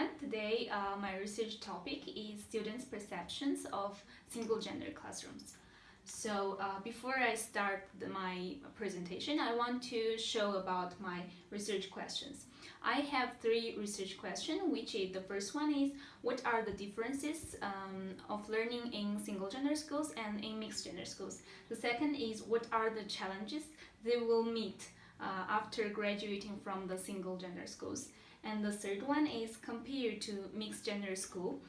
everyone. Today, my research topic is students' perceptions of single-gender classrooms. Before I start my presentation, I want to show about my research questions. I have three research questions, which is the first one is what are the differences of learning in single-gender schools and in mixed-gender schools? The second is what are the challenges they will meet after graduating from the single-gender schools? And the third one is compared to mixed gender school,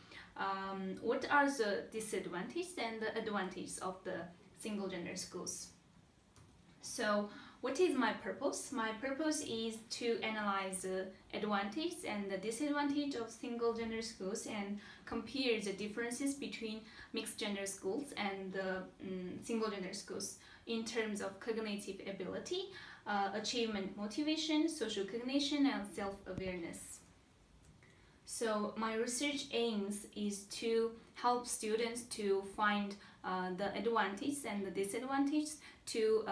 what are the disadvantages and the advantages of the single gender schools? So what is my purpose? My purpose is to analyze the advantage and the disadvantage of single gender schools and compare the differences between mixed gender schools and the single gender schools in terms of cognitive ability, achievement motivation, social cognition, and self-awareness. So my research aims is to help students to find the advantages and the disadvantages, to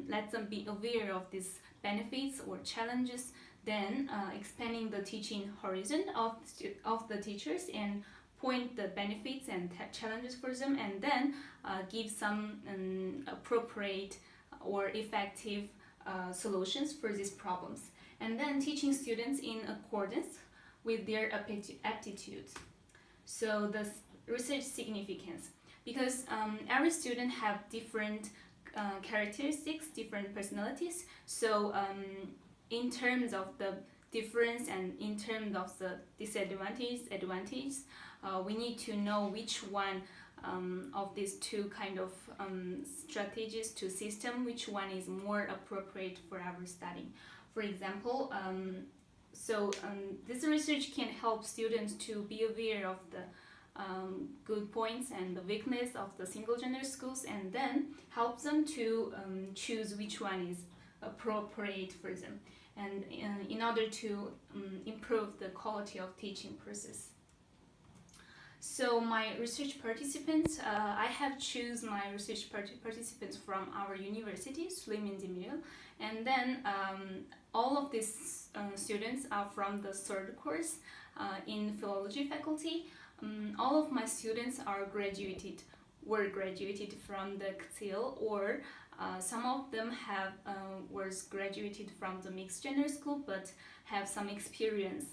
let them be aware of these benefits or challenges, then expanding the teaching horizon of the teachers and point the benefits and challenges for them, and then give some appropriate or effective solutions for these problems, and then teaching students in accordance with their aptitudes. So the research significance, because every student have different characteristics, different personalities. So in terms of the difference and in terms of the advantages, we need to know which one of these two kind of strategies to system, which one is more appropriate for our study. For example, this research can help students to be aware of the good points and the weakness of the single gender schools, and then help them to choose which one is appropriate for them, and in order to improve the quality of teaching process. So my research participants, I have choose my research participants from our university, Süleyman Demirel, and then all of these students are from the third course in philology faculty. All of my students were graduated from the KTIL, or some of them have was graduated from the mixed gender school but have some experience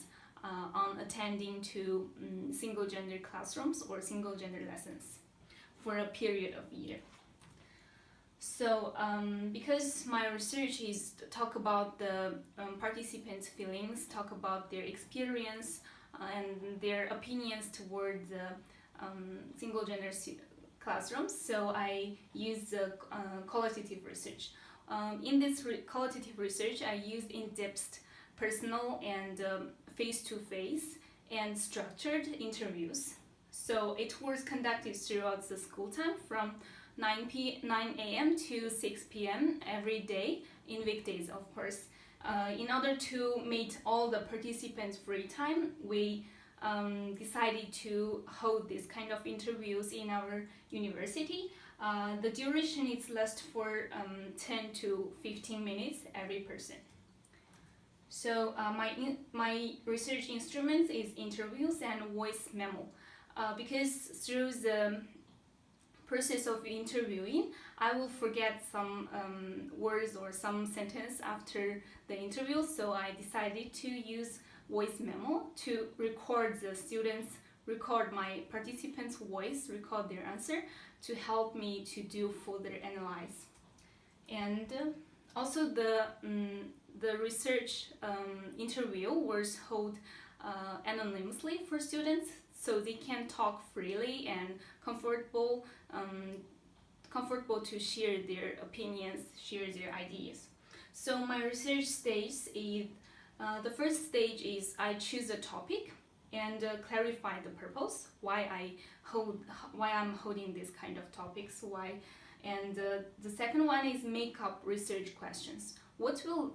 on attending to single gender classrooms or single gender lessons for a period of year. So because my research is to talk about the participants' feelings, talk about their experience and their opinions toward the single gender classrooms, so I use the qualitative research. In this qualitative research, I used in-depth personal and face-to-face and structured interviews. So it was conducted throughout the school time from 9 a.m. to 6 p.m. every day, in weekdays of course. In order to meet all the participants' free time, we decided to hold this kind of interviews in our university. The duration is last for 10 to 15 minutes every person. So my research instruments is interviews and voice memo, because through the process of interviewing, I will forget some words or some sentence after the interview, so I decided to use voice memo to record the students, record my participants' voice, record their answer to help me to do further analyze. And also the research interview was held anonymously for students, so they can talk freely and comfortable to share their opinions, share their ideas. So my research stage is, the first stage is I choose a topic and clarify the purpose, why I'm holding this kind of topics, why. And the second one is make up research questions. What will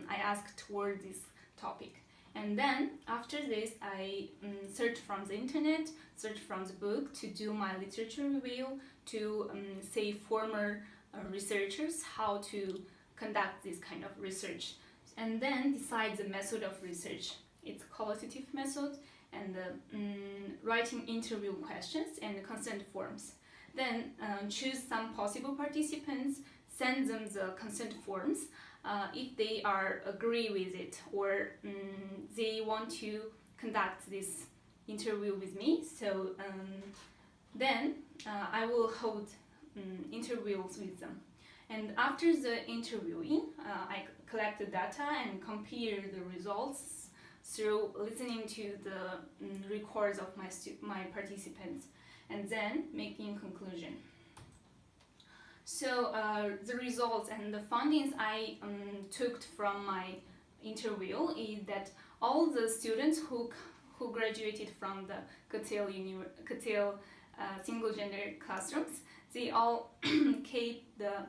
I ask toward this topic? And then after this, I search from the internet, search from the book to do my literature review, to say former researchers how to conduct this kind of research, and then decide the method of research. it's qualitative method, and writing interview questions and consent forms. Then choose some possible participants, send them the consent forms if they are agree with it, or they want to conduct this interview with me. So then I will hold interviews with them. And after the interviewing, I collect the data and compare the results through listening to the records of my participants, and then making conclusion. So the results and the findings I took from my interview is that all the students who graduated from the Bakdaulet single gender classrooms, they all keep the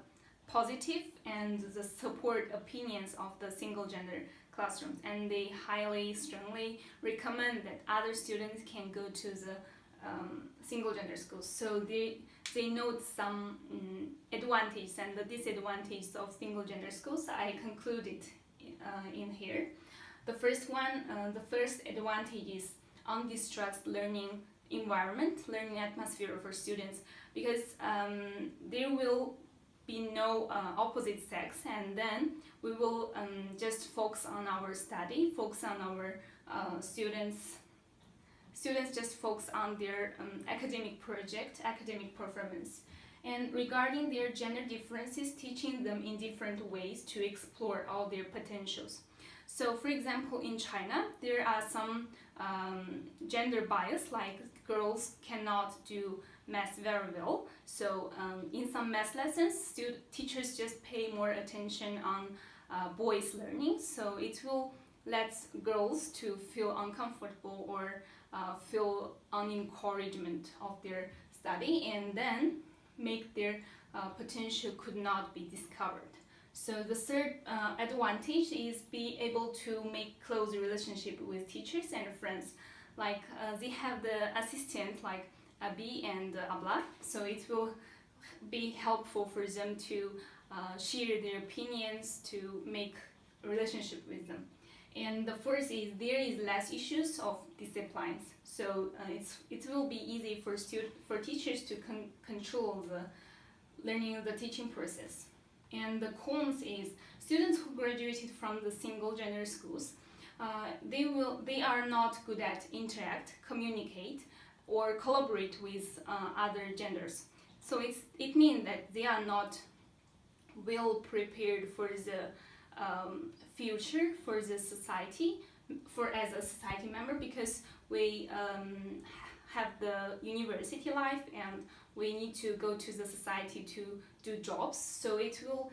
positive and the support opinions of the single gender classrooms, and they strongly recommend that other students can go to the single gender schools. So they note some advantages and the disadvantages of single gender schools. I concluded in here. The first advantage is undistracted learning environment, learning atmosphere for students, because there will be no opposite sex, and then we will just focus on our study, focus on our students just focus on their academic project, academic performance. And regarding their gender differences, teaching them in different ways to explore all their potentials. So for example, in China, there are some gender bias, like girls cannot do math very well. So in some math lessons, teachers just pay more attention on boys learning. So it will let girls to feel uncomfortable or feel unencouragement of their study, and then make their potential could not be discovered. So the third advantage is be able to make close relationship with teachers and friends. Like they have the assistant like Abi and Abla, so it will be helpful for them to share their opinions, to make a relationship with them. And the fourth is there is less issues of disciplines, so it will be easy for teachers to control the learning the teaching process. And the cons is students who graduated from the single gender schools, they are not good at interact, communicate, or collaborate with other genders. So it means that they are not well prepared for the future, for the society, as a society member, because we have the university life and we need to go to the society to do jobs. So it will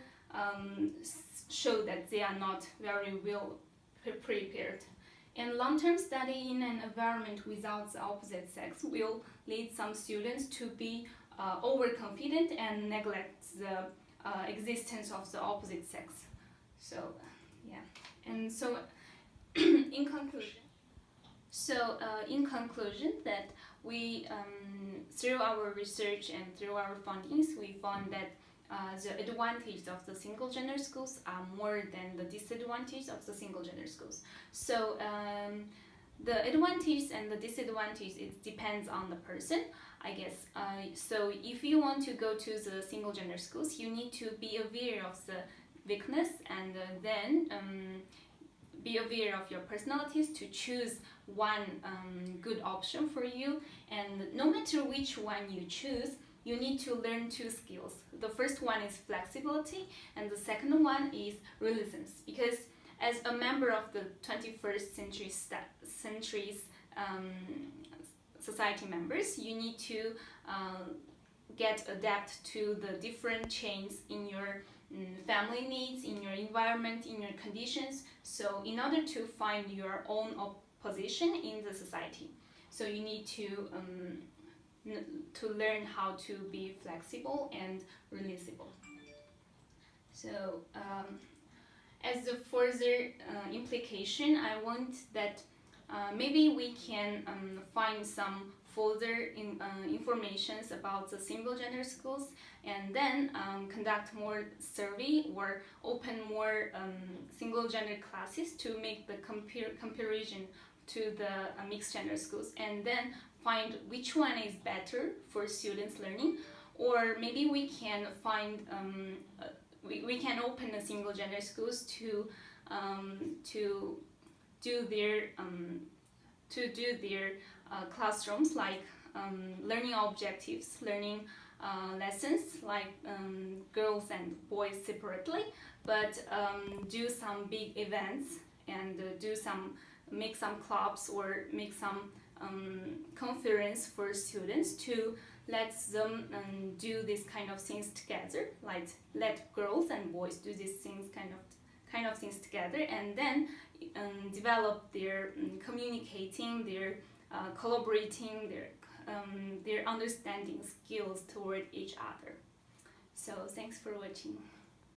show that they are not very well prepared. And long-term study in an environment without the opposite sex will lead some students to be overconfident and neglect the existence of the opposite sex. So yeah, and so in conclusion, that we through our research and through our findings, we found that the advantages of the single gender schools are more than the disadvantages of the single gender schools. So the advantages and the disadvantages, it depends on the person, I guess. So if you want to go to the single gender schools, you need to be aware of the weakness, and then be aware of your personalities to choose one good option for you. And no matter which one you choose, you need to learn two skills. The first one is flexibility, and the second one is resilience. Because as a member of the 21st century's society members, you need to adapt to the different changes in your family needs, in your environment, in your conditions. So in order to find your own position in the society, so you need to learn how to be flexible and releasable. So as a further implication, I want that maybe we can find some further informations about the single gender schools, and then conduct more survey or open more single gender classes to make the comparison to the mixed gender schools, and then find which one is better for students learning. Or maybe we can find we can open a single gender schools to do their classrooms, like learning objectives, learning lessons, like girls and boys separately, but do some big events and make some clubs or make some conference for students to let them do this kind of things together, like let girls and boys do these things kind of things together, and then develop their communicating, their collaborating, their understanding skills toward each other. So thanks for watching.